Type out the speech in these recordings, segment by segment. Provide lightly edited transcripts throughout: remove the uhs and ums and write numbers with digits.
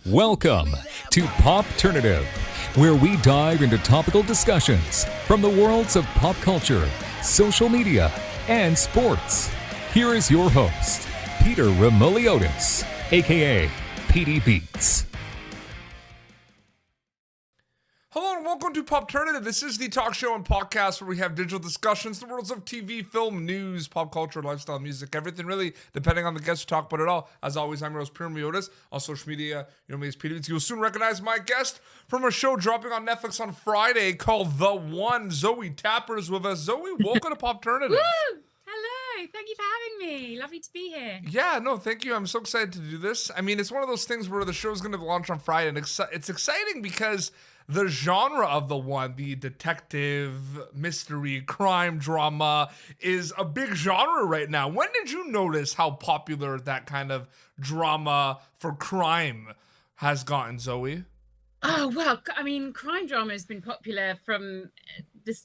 Welcome to Popternative, where we dive into topical discussions from the worlds of pop culture, social media, and sports. Here is your host, Peter Remoliotis, aka PD Beats. Hello and welcome to Popternative. This is the talk show and podcast where we have digital discussions, the worlds of TV, film, news, pop culture, lifestyle, music, everything really, depending on the guest who talk about it all. As always, I'm your host, Peter Remoliotis. On social media, you know me as PD Beats. You'll soon recognize my guest from a show dropping on Netflix on Friday called The One. Zoë Tapper is with us. Zoë, welcome to Popternative. Woo! Hello, thank you for having me. Lovely to be here. Yeah, no, thank you. I'm so excited to do this. I mean, it's one of those things where the show's going to launch on Friday, and it's exciting because the genre of The One, the detective, mystery, crime drama, is a big genre right now. When did you notice how popular that kind of drama for crime has gotten, Zoë? Oh, well, I mean, crime drama has been popular from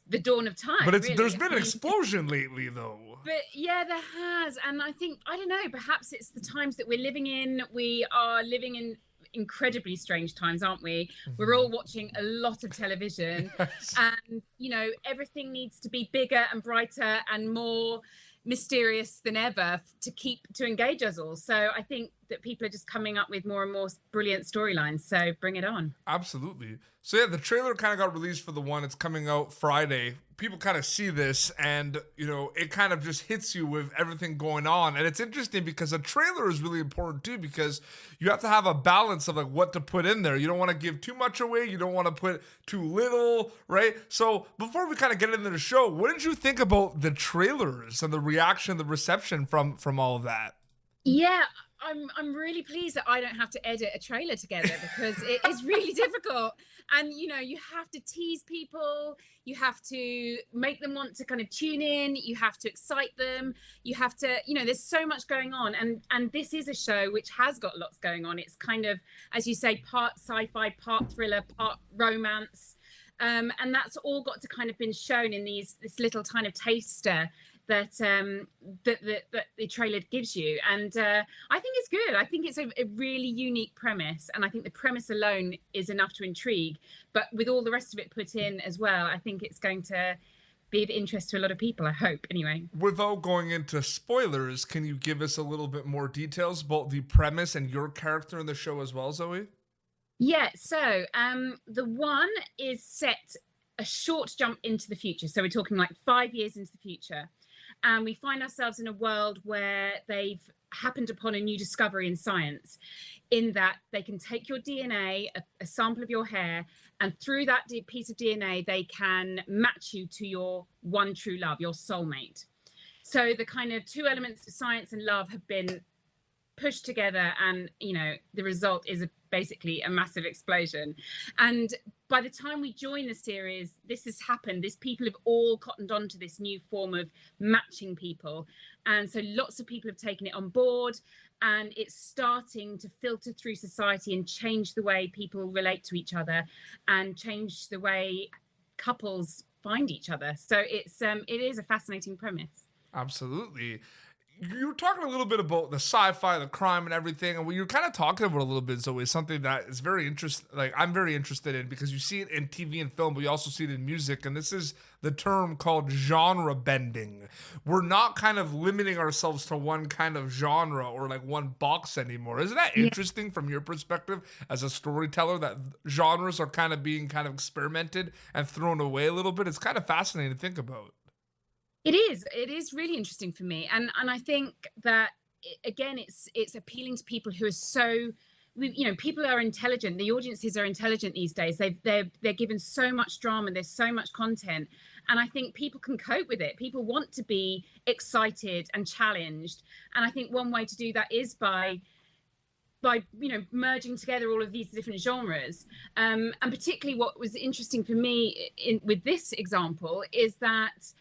the dawn of time. But really. there's been an explosion lately, though. But yeah, there has. And I think, I don't know, perhaps it's the times that we're living in. We are living in incredibly strange times, aren't we? We're all watching a lot of television. Yes. And, you know, everything needs to be bigger and brighter and more mysterious than ever to engage us all. So I think that people are just coming up with more and more brilliant storylines. So bring it on. Absolutely. So yeah, the trailer kind of got released for The One. It's coming out Friday. People kind of see this and, you know, it kind of just hits you with everything going on. And it's interesting because a trailer is really important too, because you have to have a balance of like what to put in there. You don't want to give too much away. You don't want to put too little, right? So before we kind of get into the show, what did you think about the trailers and the reaction, the reception from all of that? Yeah, I'm really pleased that I don't have to edit a trailer together because it is really difficult. And, you know, you have to tease people. You have to make them want to kind of tune in. You have to excite them. You have to, you know, there's so much going on. And this is a show which has got lots going on. It's kind of, as you say, part sci-fi, part thriller, part romance. And that's all got to kind of been shown in this little kind of taster that the trailer gives you. And I think it's good. I think it's a really unique premise. And I think the premise alone is enough to intrigue. But with all the rest of it put in as well, I think it's going to be of interest to a lot of people, I hope, anyway. Without going into spoilers, can you give us a little bit more details about the premise and your character in the show as well, Zoë? Yeah, so The One is set a short jump into the future. So we're talking like 5 years into the future. And we find ourselves in a world where they've happened upon a new discovery in science, in that they can take your DNA, a sample of your hair, and through that piece of DNA, they can match you to your one true love, your soulmate. So the kind of two elements of science and love have been pushed together, and, you know, the result is basically a massive explosion. And by the time we join the series, this has happened. These people have all cottoned on to this new form of matching people. And so lots of people have taken it on board, and it's starting to filter through society and change the way people relate to each other and change the way couples find each other. So it is a fascinating premise. Absolutely. You were talking a little bit about the sci-fi, the crime, and everything, and what you're kind of talking about a little bit, Zoe, is something that is very interesting. Like, I'm very interested in, because you see it in TV and film, but you also see it in music, and this is the term called genre bending. We're not kind of limiting ourselves to one kind of genre or like one box anymore. Isn't that interesting from your perspective as a storyteller, that genres are kind of being kind of experimented and thrown away a little bit? It's kind of fascinating to think about. It is really interesting for me. And I think that, again, it's appealing to people who are so, you know, people are intelligent. The audiences are intelligent these days. They're given so much drama. There's so much content. And I think people can cope with it. People want to be excited and challenged. And I think one way to do that is by you know, merging together all of these different genres. And particularly what was interesting for me with this example is that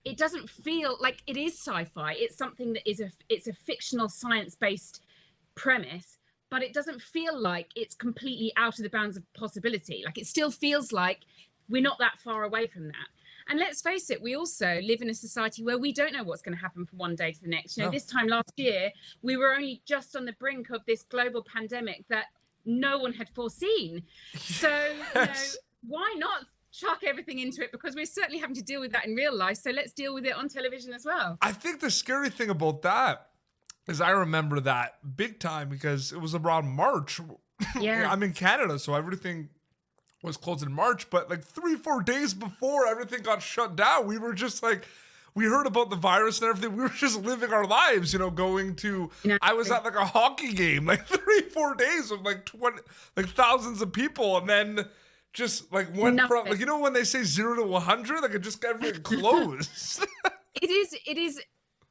it doesn't feel like it is sci-fi. It's something that it's a fictional science-based premise, but it doesn't feel like it's completely out of the bounds of possibility. Like, it still feels like we're not that far away from that. And let's face it, we also live in a society where we don't know what's going to happen from one day to the next. You know, this time last year, we were only just on the brink of this global pandemic that no one had foreseen. So, you know, why not chuck everything into it, because we're certainly having to deal with that in real life, so let's deal with it on television as well. I think the scary thing about that is I remember that big time because it was around March. Yeah. I'm in Canada, so everything was closed in March, but like 3-4 days before everything got shut down, we were just like, we heard about the virus and everything. We were just living our lives, you know, going to, I was at like a hockey game, like 3-4 days with like thousands of people. And then just like went from, like, you know, when they say 0 to 100, like it just got everything closed. It is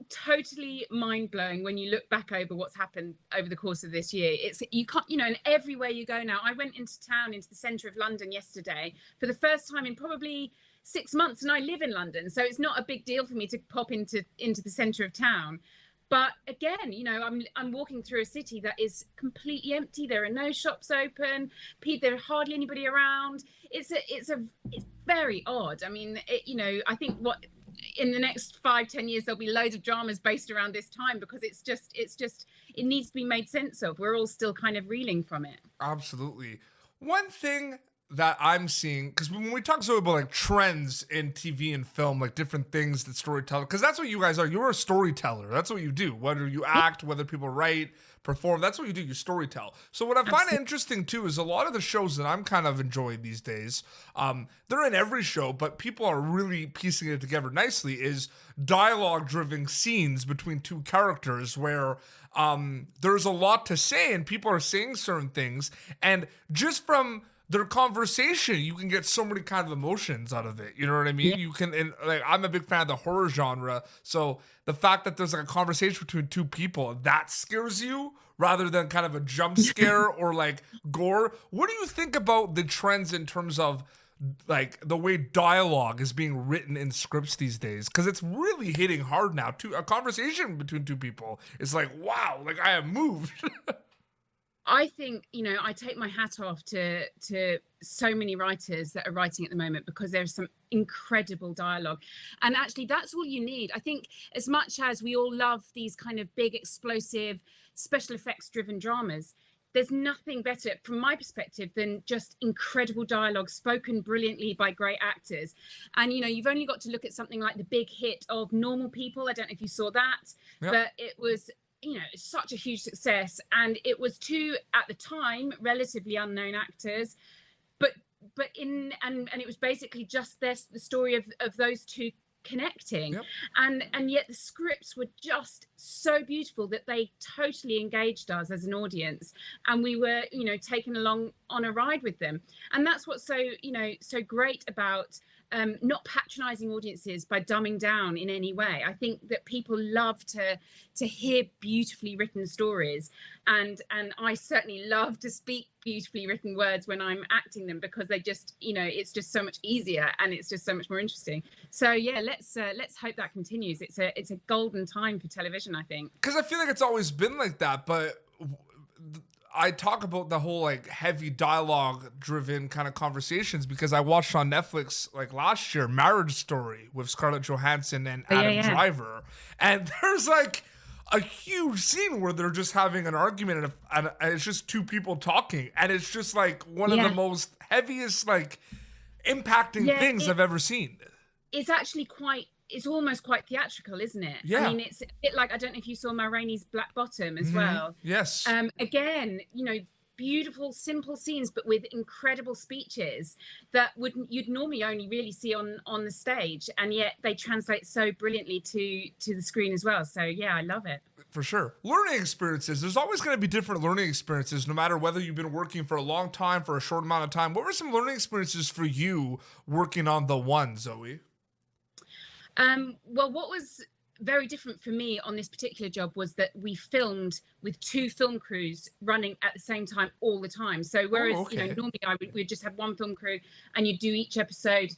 totally mind-blowing when you look back over what's happened over the course of this year. It's, you can't, you know, and everywhere you go now. I went into town, into the centre of London yesterday for the first time in probably 6 months, and I live in London, so it's not a big deal for me to pop into the centre of town. But again, you know, I'm walking through a city that is completely empty. There are no shops open. There are hardly anybody around. It's very odd. I mean, you know, I think in the next 5-10 years there'll be loads of dramas based around this time, because it's just it needs to be made sense of. We're all still kind of reeling from it. Absolutely. One thing that I'm seeing, because when we talk about like trends in TV and film, like different things that storyteller, because that's what you guys are. You're a storyteller. That's what you do. Whether you act, whether people write, perform, that's what you do. You storytell. So what I find interesting too is a lot of the shows that I'm kind of enjoying these days, they're in every show, but people are really piecing it together nicely, is dialogue-driven scenes between two characters where there's a lot to say and people are saying certain things, and just from their conversation, you can get so many kind of emotions out of it. You know what I mean? Yeah. You can, and like, I'm a big fan of the horror genre. So the fact that there's like a conversation between two people, that scares you rather than kind of a jump scare or like gore. What do you think about the trends in terms of like the way dialogue is being written in scripts these days? Because it's really hitting hard now. A conversation between two people is like, wow, like I am moved. I think, you know, I take my hat off to so many writers that are writing at the moment, because there's some incredible dialogue. And actually, that's all you need. I think as much as we all love these kind of big, explosive, special effects driven dramas, there's nothing better from my perspective than just incredible dialogue spoken brilliantly by great actors. And, you know, you've only got to look at something like the big hit of Normal People. I don't know if you saw that, but it was, you know, such a huge success, and it was two, at the time, relatively unknown actors, but it was basically just the story of those two connecting. And yet the scripts were just so beautiful that they totally engaged us as an audience, and we were, you know, taken along on a ride with them. And that's what's so, you know, so great about not patronizing audiences by dumbing down in any way. I think that people love to hear beautifully written stories, and I certainly love to speak beautifully written words when I'm acting them, because they just, you know, it's just so much easier and it's just so much more interesting. So yeah, let's hope that continues. It's a golden time for television, I think. Because I feel like it's always been like that, but I talk about the whole like heavy dialogue driven kind of conversations because I watched on Netflix like last year Marriage Story with Scarlett Johansson and Adam Driver, and there's like a huge scene where they're just having an argument and it's just two people talking, and it's just like one of the most heaviest like impacting things I've ever seen. It's actually it's almost quite theatrical, isn't it? Yeah. I mean, it's a bit like, I don't know if you saw Ma Rainey's Black Bottom as well. Yes. Again, you know, beautiful, simple scenes, but with incredible speeches that you'd normally only really see on the stage, and yet they translate so brilliantly to the screen as well. So yeah, I love it. For sure. Learning experiences. There's always going to be different learning experiences, no matter whether you've been working for a long time, for a short amount of time. What were some learning experiences for you working on The One, Zoe? Well, what was very different for me on this particular job was that we filmed with two film crews running at the same time all the time. So whereas you know, normally we'd just have one film crew and you'd do each episode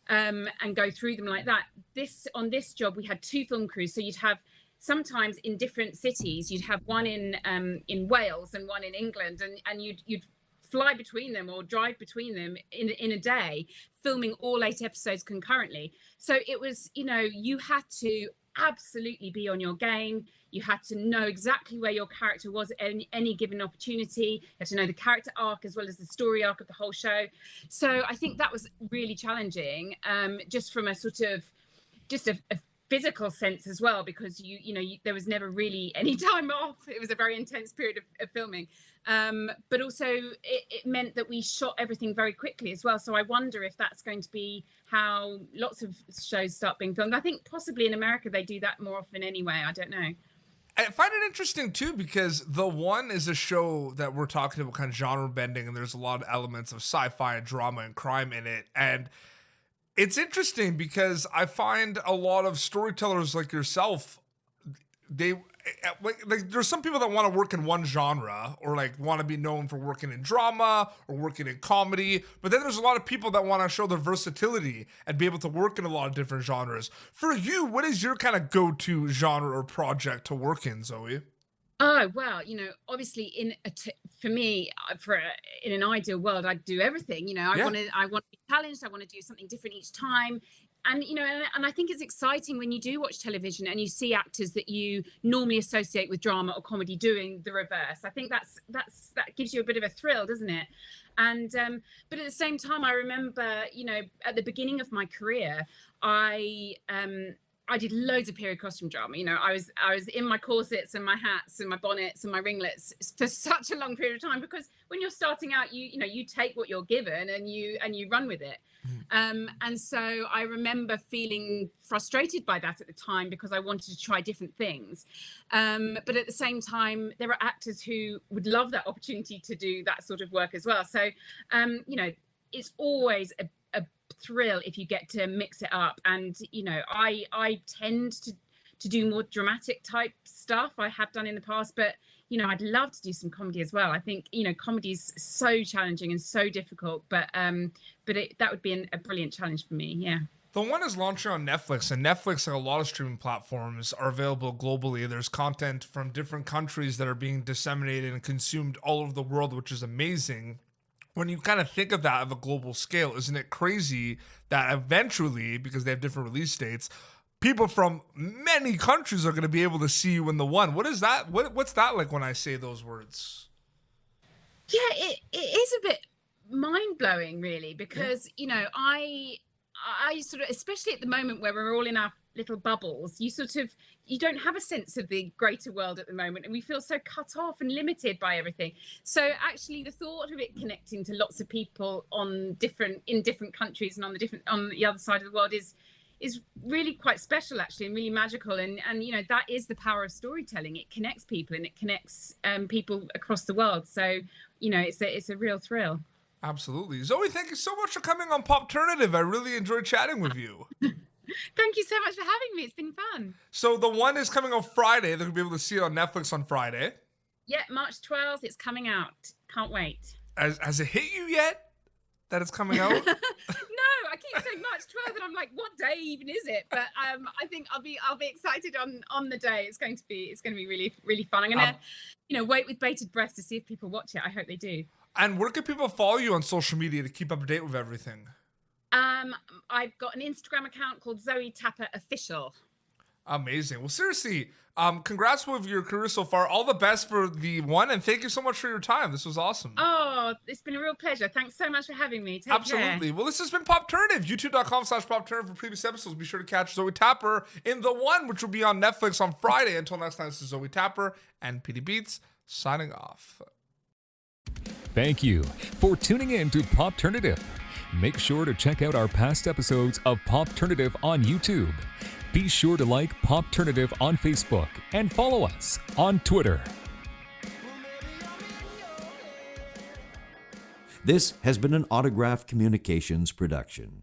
and go through them like that. On this job we had two film crews, so you'd have sometimes in different cities. You'd have one in Wales and one in England, and you'd fly between them or drive between them in a day, filming all 8 episodes concurrently. So it was, you had to absolutely be on your game. You had to know exactly where your character was at any given opportunity. You had to know the character arc as well as the story arc of the whole show. So I think that was really challenging, just from a sort of a physical sense as well, because there was never really any time off. It was a very intense period of filming, but also it meant that we shot everything very quickly as well. So I wonder if that's going to be how lots of shows start being filmed. I think possibly in America they do that more often anyway. I don't know. I find it interesting too, because The One is a show that we're talking about kind of genre bending, and there's a lot of elements of sci-fi and drama and crime in it. And it's interesting because I find a lot of storytellers like yourself, there's some people that want to work in one genre, or like want to be known for working in drama or working in comedy. But then there's a lot of people that want to show their versatility and be able to work in a lot of different genres. For you, what is your kind of go-to genre or project to work in, Zoe? Oh, well, obviously for me, in an ideal world, I'd do everything. I want to be challenged. I want to do something different each time. And, and I think it's exciting when you do watch television and you see actors that you normally associate with drama or comedy doing the reverse. I think that gives you a bit of a thrill, doesn't it? And but at the same time, I remember, at the beginning of my career, I did loads of period costume drama. I was in my corsets and my hats and my bonnets and my ringlets for such a long period of time, because when you're starting out, you take what you're given and you run with it. And so I remember feeling frustrated by that at the time, because I wanted to try different things. But at the same time, there are actors who would love that opportunity to do that sort of work as well. So, it's always a thrill if you get to mix it up. And I tend to do more dramatic type stuff. I have done in the past, but I'd love to do some comedy as well. I think comedy is so challenging and so difficult, but that would be a brilliant challenge for me. Yeah. The One is launching on Netflix, and Netflix, like a lot of streaming platforms, are available globally. There's content from different countries that are being disseminated and consumed all over the world, which is amazing. When you kind of think of that of a global scale, isn't it crazy that eventually, because they have different release dates, people from many countries are going to be able to see you in The One? What is that? What's that like when I say those words? Yeah, it is a bit mind-blowing, really, because I sort of, especially at the moment where we're all in our little bubbles, you don't have a sense of the greater world at the moment, and we feel so cut off and limited by everything. So actually the thought of it connecting to lots of people in different countries and on the other side of the world is really quite special, actually, and really magical. And that is the power of storytelling. It connects people, and it connects people across the world. So it's a real thrill. Absolutely. Zoe, thank you so much for coming on Popternative. I really enjoyed chatting with you. Thank you so much for having me. It's been fun. So The One is coming on Friday. They're going to be able to see it on Netflix on Friday. Yeah, March 12th. It's coming out. Can't wait. Has it hit you yet that it's coming out? No, I keep saying March 12th, and I'm like, what day even is it? But I think I'll be excited on the day. It's going to be really, really fun. I'm gonna wait with bated breath to see if people watch it. I hope they do. And where can people follow you on social media to keep up to date with everything? I've got an Instagram account called Zoë Tapper Official. Amazing. Well, seriously, congrats with your career so far. All the best for The One, and thank you so much for your time. This was awesome. Oh, it's been a real pleasure. Thanks so much for having me. Take Absolutely. care. Well, this has been Popternative. YouTube.com/Popternative for previous episodes. Be sure to catch Zoë Tapper in The One, which will be on Netflix on Friday. Until next time, this is Zoë Tapper and PD Beats signing off. Thank you for tuning in to Popternative. Make sure to check out our past episodes of Popternative on YouTube. Be sure to like Popternative on Facebook and follow us on Twitter. This has been an Autograph Communications production.